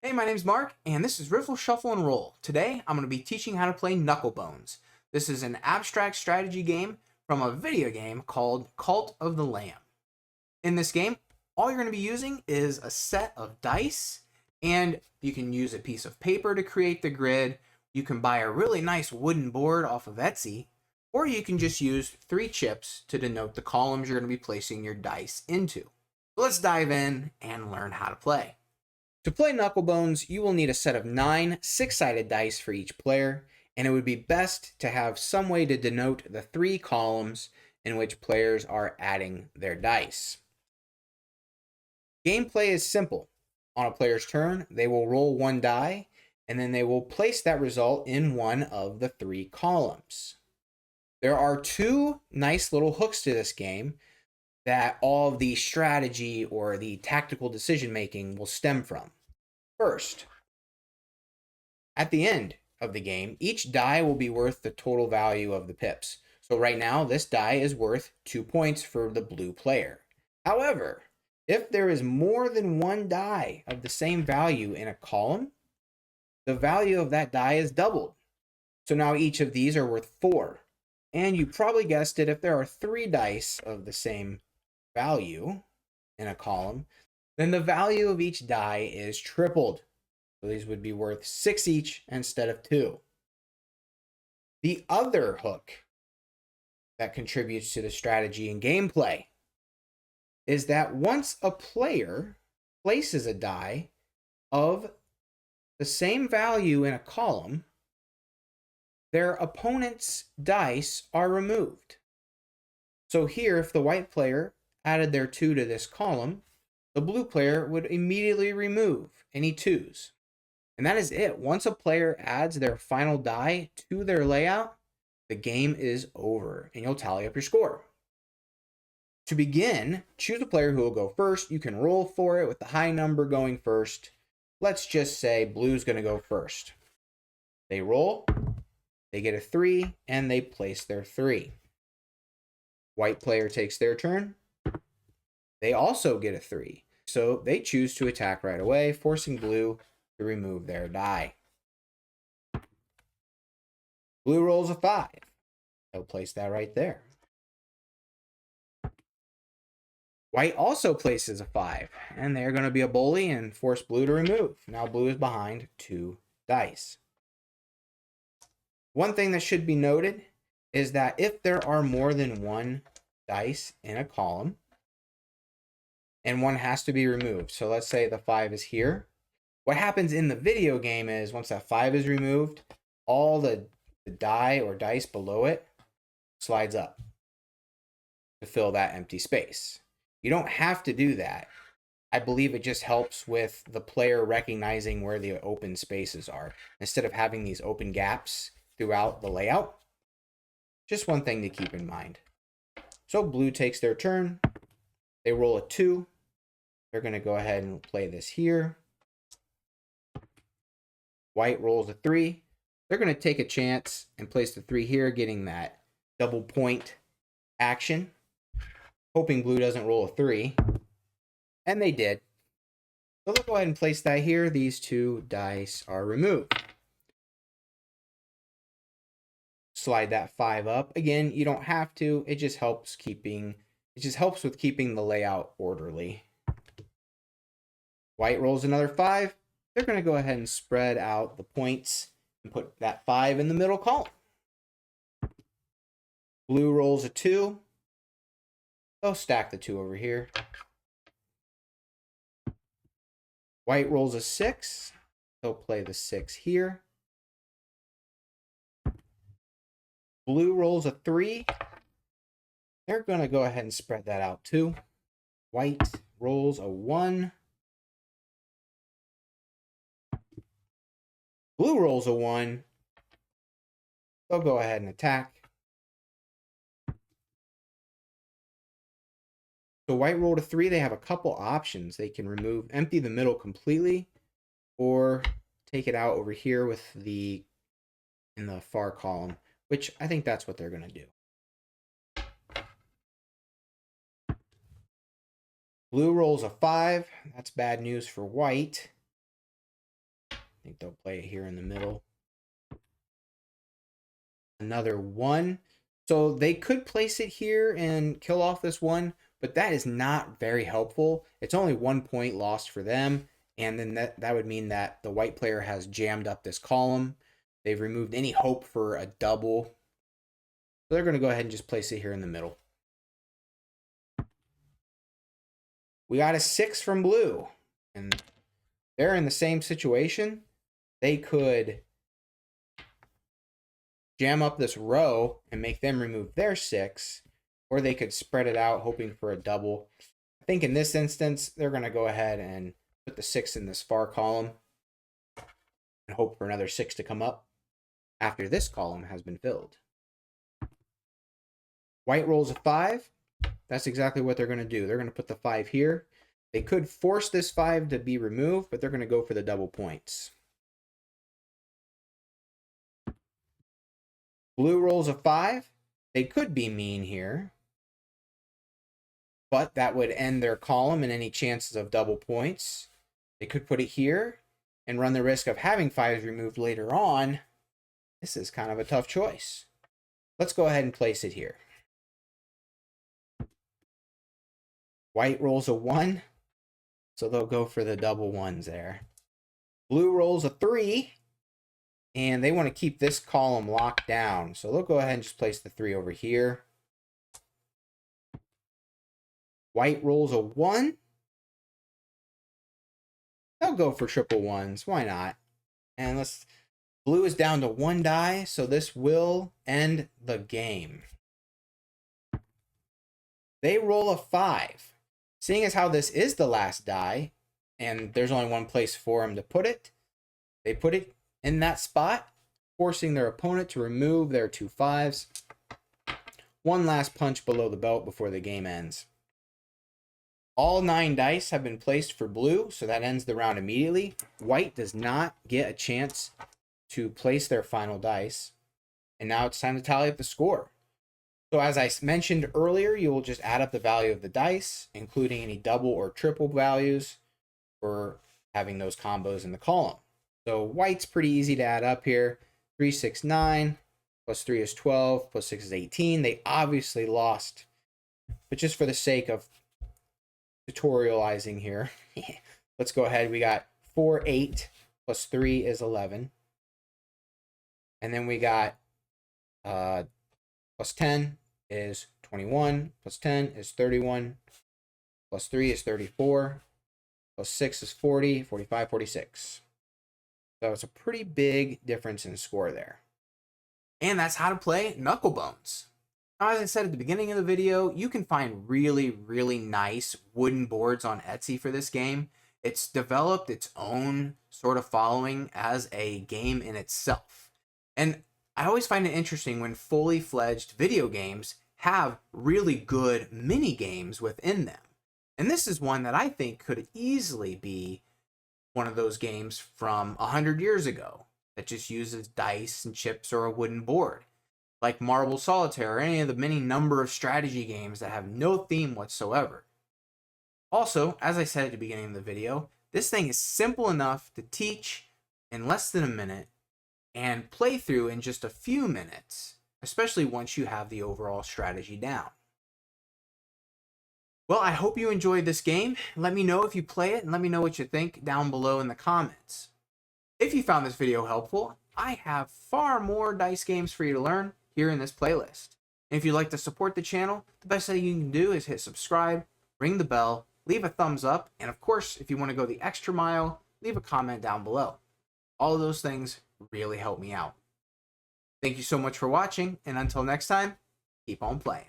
Hey, my name's Mark, and this is Riffle, Shuffle, and Roll. Today, I'm going to be teaching how to play Knucklebones. This is an abstract strategy game from a video game called Cult of the Lamb. In this game, all you're going to be using is a set of dice, and you can use a piece of paper to create the grid. You can buy a really nice wooden board off of Etsy, or you can just use 3 chips to denote the columns you're going to be placing your dice into. So let's dive in and learn how to play. To play Knucklebones, you will need a set of 9 6-sided dice for each player, and it would be best to have some way to denote the 3 columns in which players are adding their dice. Gameplay is simple. On a player's turn, they will roll 1 die, and then they will place that result in one of the 3 columns. There are 2 nice little hooks to this game that all of the strategy or the tactical decision making will stem from. First, at the end of the game, each die will be worth the total value of the pips. So right now, this die is worth 2 points for the blue player. However, if there is more than 1 die of the same value in a column, the value of that die is doubled. So now each of these are worth 4. And you probably guessed it, if there are 3 dice of the same value in a column, then the value of each die is tripled. So these would be worth 6 each instead of 2. The other hook that contributes to the strategy and gameplay is that once a player places a die of the same value in a column, their opponent's dice are removed. So here, if the white player added their 2 to this column, the blue player would immediately remove any 2s. And that is it. Once a player adds their final die to their layout, the game is over, and you'll tally up your score. To begin, choose a player who will go first. You can roll for it with the high number going first. Let's just say blue's going to go first. They roll, they get a 3, and they place their 3. White player takes their turn. They also get a 3. So they choose to attack right away, forcing blue to remove their die. Blue rolls a 5. They'll place that right there. White also places a 5, and they're going to be a bully and force blue to remove. Now blue is behind 2 dice. One thing that should be noted is that if there are more than 1 dice in a column, and one has to be removed. So let's say the 5 is here. What happens in the video game is once that 5 is removed, all the die or dice below it slides up to fill that empty space. You don't have to do that. I believe it just helps with the player recognizing where the open spaces are instead of having these open gaps throughout the layout. Just one thing to keep in mind. So blue takes their turn. They roll a 2. They're going to go ahead and play this here. White rolls a 3. They're going to take a chance and place the 3 here, getting that double point action. Hoping blue doesn't roll a 3. And they did. So let's go ahead and place that here. These 2 dice are removed. Slide that 5 up. Again, you don't have to. It just helps with keeping the layout orderly. White rolls another 5. They're going to go ahead and spread out the points and put that 5 in the middle column. Blue rolls a 2. They'll stack the 2 over here. White rolls a 6. They'll play the 6 here. Blue rolls a 3. They're going to go ahead and spread that out too. White rolls a 1. Blue rolls a 1. They'll go ahead and attack. So white rolled a 3. They have a couple options. They can empty the middle completely, or take it out over here in the far column, which I think that's what they're going to do. Blue rolls a 5. That's bad news for white. think they'll play it here in the middle. Another 1. So they could place it here and kill off this 1, but that is not very helpful. It's only 1 point lost for them, and then that would mean that the white player has jammed up this column. They've removed any hope for a double. So they're going to go ahead and just place it here in the middle. We got a 6 from blue, and they're in the same situation. They could jam up this row and make them remove their 6, or they could spread it out hoping for a double. I think in this instance, they're going to go ahead and put the 6 in this far column and hope for another 6 to come up after this column has been filled. White rolls a 5. That's exactly what they're going to do. They're going to put the 5 here. They could force this 5 to be removed, but they're going to go for the double points. Blue rolls a 5. They could be mean here, but that would end their column and any chances of double points. They could put it here and run the risk of having 5s removed later on. This is kind of a tough choice. Let's go ahead and place it here. White rolls a 1, so they'll go for the double 1s there. Blue rolls a 3, and they want to keep this column locked down, so they'll go ahead and just place the 3 over here. White rolls a 1. They'll go for triple 1s. Why not? And blue is down to 1 die, so this will end the game. They roll a 5. Seeing as how this is the last die, and there's only one place for them to put it, they put it in that spot, forcing their opponent to remove their 2 5s. One last punch below the belt before the game ends. All 9 dice have been placed for blue, so that ends the round immediately. White does not get a chance to place their final dice. And now it's time to tally up the score. So as I mentioned earlier, you will just add up the value of the dice, including any double or triple values for having those combos in the column. So white's pretty easy to add up here. 3, 6, 9, plus 3 is 12, plus 6 is 18. They obviously lost, but just for the sake of tutorializing here, let's go ahead. We got 4, 8, plus 3 is 11. And then we got plus 10 is 21, plus 10 is 31, plus 3 is 34, plus 6 is 40, 45, 46. So it's a pretty big difference in score there. And that's how to play Knucklebones. Now, as I said at the beginning of the video, you can find really, really nice wooden boards on Etsy for this game. It's developed its own sort of following as a game in itself. And I always find it interesting when fully fledged video games have really good mini games within them. And this is one that I think could easily be one of those games from 100 years ago that just uses dice and chips or a wooden board, like Marble Solitaire or any of the many number of strategy games that have no theme whatsoever. Also, as I said at the beginning of the video, this thing is simple enough to teach in less than a minute and play through in just a few minutes, especially once you have the overall strategy down. Well, I hope you enjoyed this game. Let me know if you play it and let me know what you think down below in the comments. If you found this video helpful, I have far more dice games for you to learn here in this playlist. And if you'd like to support the channel, the best thing you can do is hit subscribe, ring the bell, leave a thumbs up, and of course, if you want to go the extra mile, leave a comment down below. All of those things really help me out. Thank you so much for watching, and until next time, keep on playing.